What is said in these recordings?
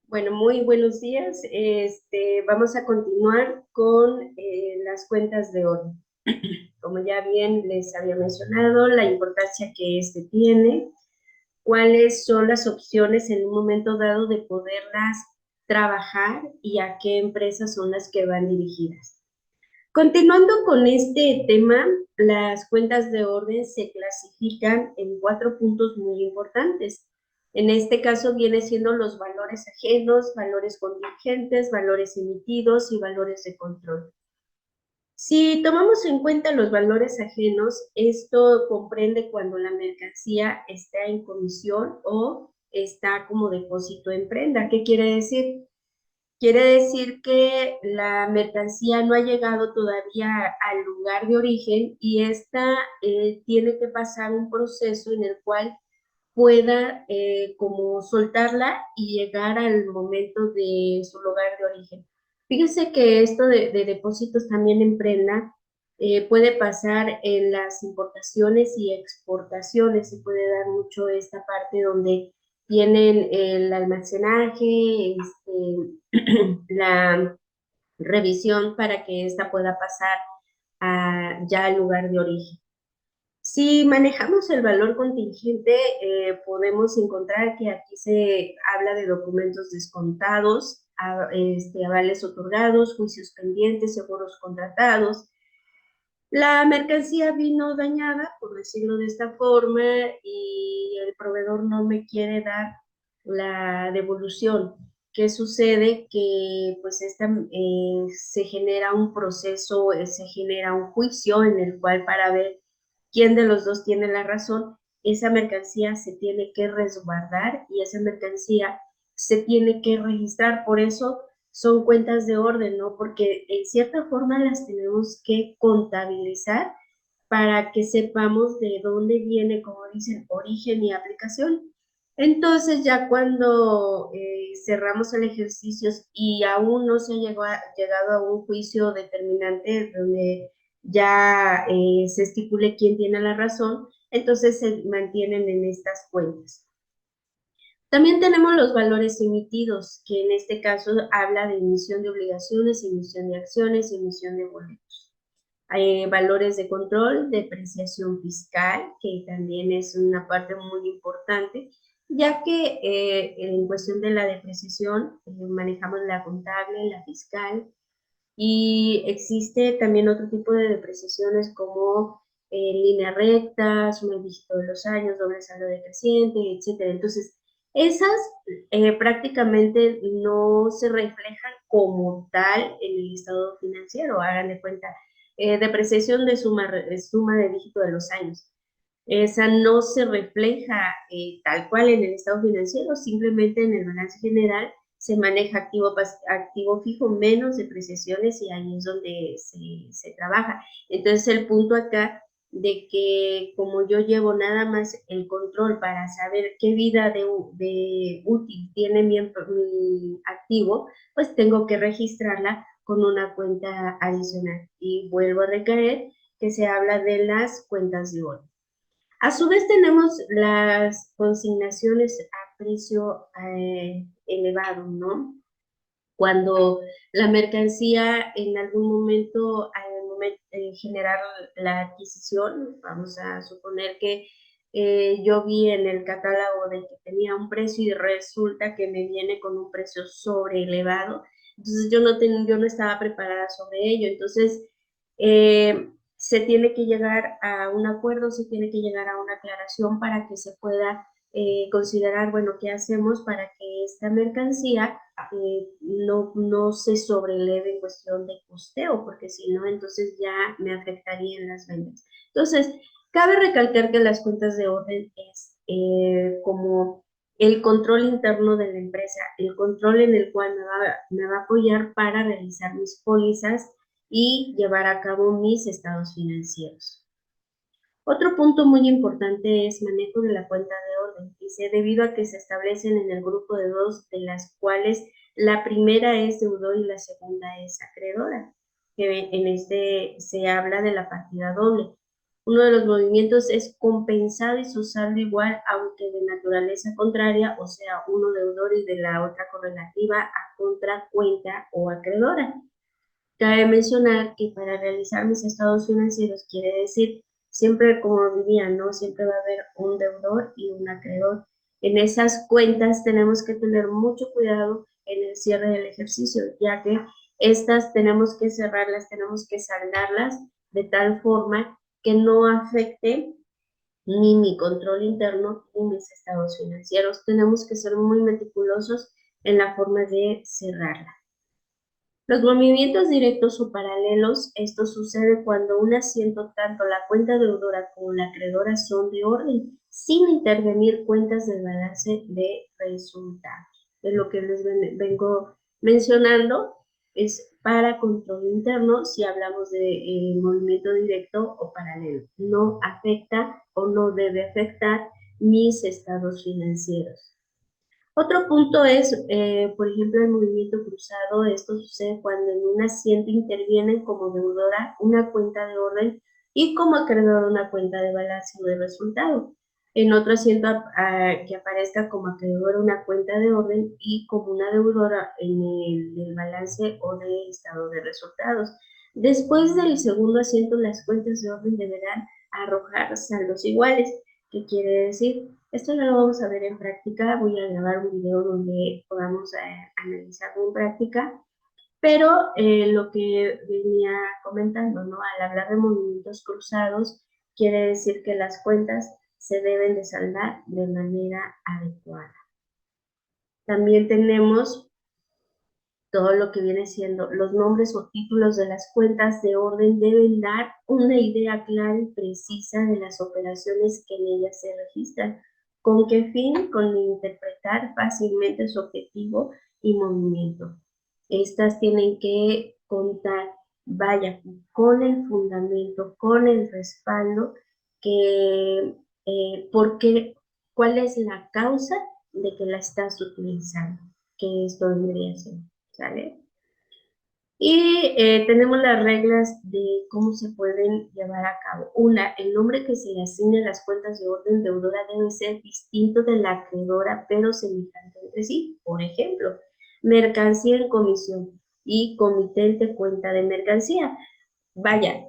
Bueno, muy buenos días. Vamos a continuar con las cuentas de orden. Como ya bien les había mencionado, la importancia que este tiene, cuáles son las opciones en un momento dado de poderlas trabajar y a qué empresas son las que van dirigidas. Continuando con este tema, las cuentas de orden se clasifican en 4 puntos muy importantes. En este caso viene siendo los valores ajenos, valores contingentes, valores emitidos y valores de control. Si tomamos en cuenta los valores ajenos, esto comprende cuando la mercancía está en comisión o está como depósito en prenda. ¿Qué quiere decir? Quiere decir que la mercancía no ha llegado todavía al lugar de origen y esta tiene que pasar un proceso en el cual pueda como soltarla y llegar al momento de su lugar de origen. Fíjense que esto de depósitos también en prenda puede pasar en las importaciones y exportaciones, se puede dar mucho esta parte donde tienen el almacenaje, la revisión para que ésta pueda pasar ya al lugar de origen. Si manejamos el valor contingente, podemos encontrar que aquí se habla de documentos descontados, avales otorgados, juicios pendientes, seguros contratados. La mercancía vino dañada, por decirlo de esta forma, y el proveedor no me quiere dar la devolución. ¿Qué sucede? Que pues se genera un proceso, se genera un juicio en el cual para ver quién de los dos tiene la razón, esa mercancía se tiene que resguardar y esa mercancía se tiene que registrar. Por eso son cuentas de orden, ¿no? Porque en cierta forma las tenemos que contabilizar para que sepamos de dónde viene, como dicen, origen y aplicación. Entonces, ya cuando cerramos el ejercicio y aún no se llegado a un juicio determinante donde ya se estipule quién tiene la razón, entonces se mantienen en estas cuentas. También tenemos los valores emitidos, que en este caso habla de emisión de obligaciones, emisión de acciones, emisión de boletos. Hay valores de control, depreciación fiscal, que también es una parte muy importante, ya que en cuestión de la depreciación manejamos la contable, la fiscal, y existe también otro tipo de depreciaciones como línea recta, suma el dígito de los años, doble saldo decreciente, etcétera. Entonces, esas prácticamente no se reflejan como tal en el estado financiero. Hagan de cuenta, depreciación de suma de dígito de los años. Esa no se refleja tal cual en el estado financiero, simplemente en el balance general se maneja activo fijo menos depreciaciones y ahí es donde se trabaja. Entonces el punto acá de que como yo llevo nada más el control para saber qué vida de útil tiene mi activo, pues tengo que registrarla con una cuenta adicional. Y vuelvo a recaer que se habla de las cuentas de oro. A su vez tenemos las consignaciones a precio elevado, ¿no? Cuando la mercancía en algún momento, generar la adquisición, vamos a suponer que yo vi en el catálogo de que tenía un precio y resulta que me viene con un precio sobre elevado, entonces yo no estaba preparada sobre ello, entonces se tiene que llegar a un acuerdo, se tiene que llegar a una aclaración para que se pueda considerar, bueno, ¿qué hacemos para que esta mercancía no se sobreleve en cuestión de costeo? Porque si no, entonces ya me afectaría en las ventas. Entonces, cabe recalcar que las cuentas de orden es como el control interno de la empresa, el control en el cual me va a apoyar para realizar mis pólizas y llevar a cabo mis estados financieros. Otro punto muy importante es manejo de la cuenta de orden. Dice, debido a que se establecen en el grupo de dos, de las cuales la primera es deudor y la segunda es acreedora, que en este se habla de la partida doble. Uno de los movimientos es compensado y su saldo igual, aunque de naturaleza contraria, o sea, uno deudor y de la otra correlativa a contracuenta o acreedora. Cabe mencionar que para realizar mis estados financieros quiere decir, siempre como diría, ¿no? Siempre va a haber un deudor y un acreedor. En esas cuentas tenemos que tener mucho cuidado en el cierre del ejercicio, ya que estas tenemos que cerrarlas, tenemos que saldarlas de tal forma que no afecte ni mi control interno ni mis estados financieros. Tenemos que ser muy meticulosos en la forma de cerrarla. Los movimientos directos o paralelos, esto sucede cuando un asiento, tanto la cuenta deudora como la acreedora, son de orden, sin intervenir cuentas del balance de resultados. Es lo que les vengo mencionando, es para control interno si hablamos de movimiento directo o paralelo. No afecta o no debe afectar mis estados financieros. Otro punto es, por ejemplo, el movimiento cruzado. Esto sucede cuando en un asiento intervienen como deudora una cuenta de orden y como acreedor una cuenta de balance o de resultado. En otro asiento que aparezca como acreedor una cuenta de orden y como una deudora en el del balance o de estado de resultados. Después del segundo asiento, las cuentas de orden deberán arrojar saldos iguales. ¿Qué quiere decir? Esto ya lo vamos a ver en práctica. Voy a grabar un video donde podamos analizarlo en práctica. Pero lo que venía comentando, ¿no? Al hablar de movimientos cruzados, quiere decir que las cuentas se deben de saldar de manera adecuada. También tenemos todo lo que viene siendo los nombres o títulos de las cuentas de orden deben dar una idea clara y precisa de las operaciones que en ellas se registran. ¿Con qué fin? Con interpretar fácilmente su objetivo y movimiento. Estas tienen que contar, vaya, con el fundamento, con el respaldo, que, porque, cuál es la causa de que la estás utilizando, que esto debería ser. ¿Sale? Y tenemos las reglas de cómo se pueden llevar a cabo. Una, el nombre que se le asigne a las cuentas de orden deudora debe ser distinto de la acreedora, pero semejante entre sí. Por ejemplo, mercancía en comisión y comitente cuenta de mercancía. Vaya,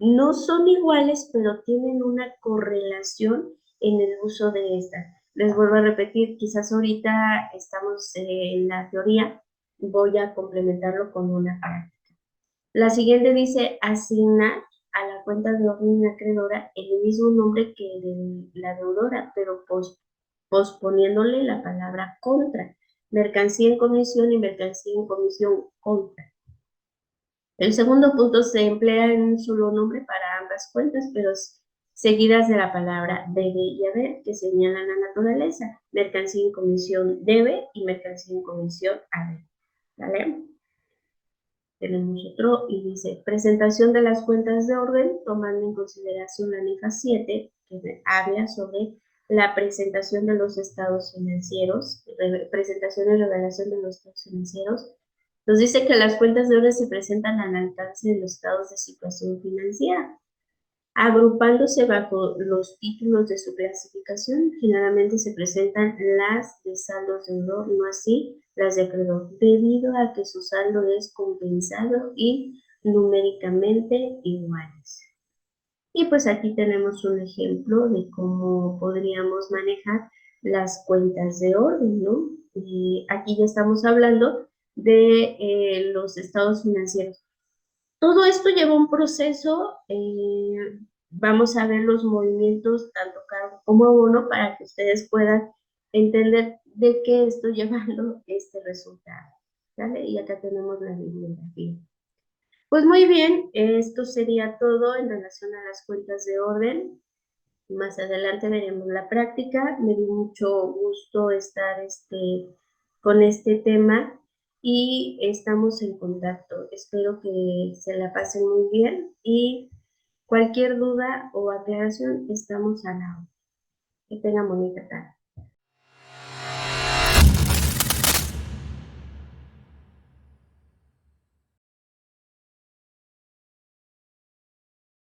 no son iguales, pero tienen una correlación en el uso de estas. Les vuelvo a repetir, quizás ahorita estamos en la teoría, voy a complementarlo con una práctica. La siguiente dice asignar a la cuenta de orden acreedora el mismo nombre que de la deudora, pero posponiéndole la palabra contra. Mercancía en comisión y mercancía en comisión contra. El segundo punto se emplea en un solo nombre para ambas cuentas, pero seguidas de la palabra debe y haber, que señalan la naturaleza. Mercancía en comisión debe y mercancía en comisión haber. ¿Vale? Tenemos otro y dice, presentación de las cuentas de orden, tomando en consideración la anexa 7, que habla sobre la presentación de los estados financieros, presentación y revelación de los estados financieros. Nos dice que las cuentas de orden se presentan al alcance de los estados de situación financiera, agrupándose bajo los títulos de su clasificación. Generalmente se presentan las de saldo deudor, no así las de acreedor, debido a que su saldo es compensado y numéricamente iguales. Y pues aquí tenemos un ejemplo de cómo podríamos manejar las cuentas de orden, ¿no? Y aquí ya estamos hablando de los estados financieros. Todo esto lleva un proceso, vamos a ver los movimientos tanto cargo como abono para que ustedes puedan entender de qué estoy llevando este resultado, ¿vale? Y acá tenemos la bibliografía. Pues muy bien, esto sería todo en relación a las cuentas de orden. Más adelante veremos la práctica. Me dio mucho gusto estar con este tema y estamos en contacto. Espero que se la pasen muy bien y cualquier duda o aclaración estamos a la hora. Que tengan bonita tarde.